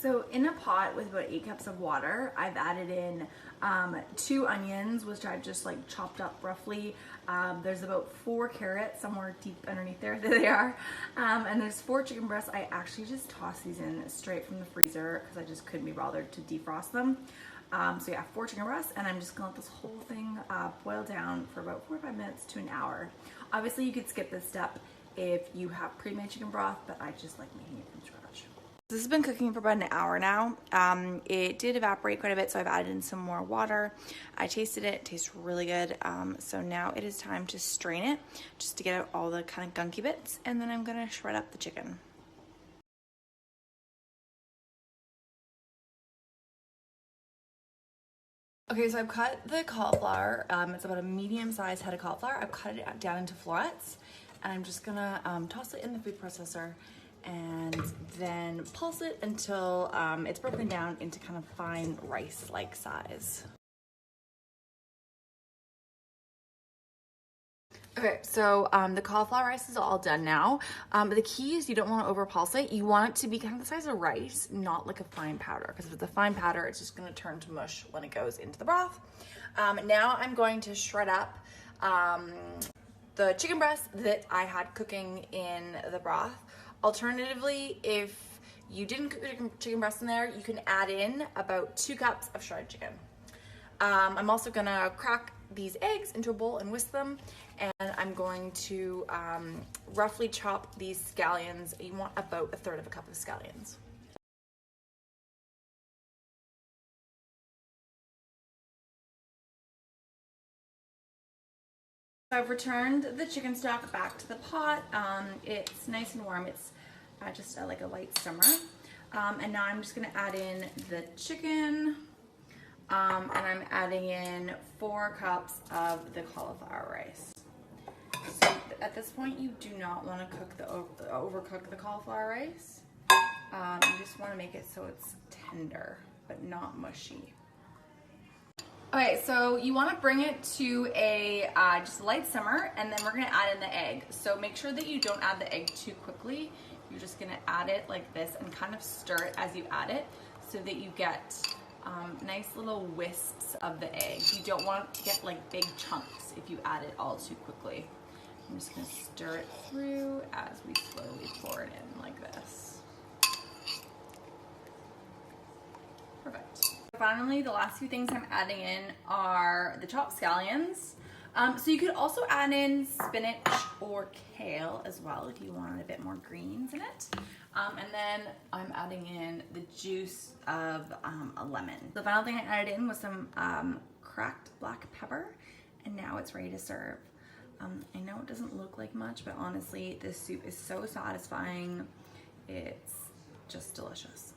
So in a pot with about 8 cups of water, I've added in 2 onions, which I've just like chopped up roughly. There's about 4 carrots somewhere deep underneath there. There they are. And there's 4 chicken breasts. I actually just tossed these in straight from the freezer because I just couldn't be bothered to defrost them. So yeah, 4 chicken breasts, and I'm just gonna let this whole thing boil down for about 45 minutes to an hour. Obviously you could skip this step if you have pre-made chicken broth, but I just like making it from scratch. This has been cooking for about an hour now. It did evaporate quite a bit, so I've added in some more water. I tasted it, it tastes really good. So now it is time to strain it, just to get out all the kind of gunky bits, and then I'm gonna shred up the chicken. Okay, so I've cut the cauliflower. It's about a medium-sized head of cauliflower. I've cut it down into florets, and I'm just gonna toss it in the food processor and then pulse it until it's broken down into kind of fine rice-like size. Okay, so the cauliflower rice is all done now. The key is you don't want to over pulse it. You want it to be kind of the size of rice, not like a fine powder, because if it's a fine powder, it's just going to turn to mush when it goes into the broth. Now I'm going to shred up the chicken breast that I had cooking in the broth. Alternatively, if you didn't cook the chicken breast in there, you can add in about 2 cups of shredded chicken. I'm also gonna crack these eggs into a bowl and whisk them, and I'm going to roughly chop these scallions. You want about 1/3 of a cup of scallions. I've returned the chicken stock back to the pot. It's nice and warm. It's just like a light simmer. And now I'm just gonna add in the chicken. And I'm adding in 4 cups of the cauliflower rice. So at this point, you do not want to overcook the cauliflower rice. You just want to make it so it's tender, but not mushy. Okay, so you want to bring it to a just a light simmer, and then we're going to add in the egg. So make sure that you don't add the egg too quickly. You're just going to add it like this and kind of stir it as you add it so that you get nice little wisps of the egg. You don't want it to get like big chunks if you add it all too quickly. I'm just going to stir it through as we slowly pour it in like this. Perfect. Finally, the last few things I'm adding in are the chopped scallions. So you could also add in spinach or kale as well if you wanted a bit more greens in it. And then I'm adding in the juice of a lemon. The final thing I added in was some cracked black pepper, and now it's ready to serve. I know it doesn't look like much, but honestly, this soup is so satisfying. It's just delicious.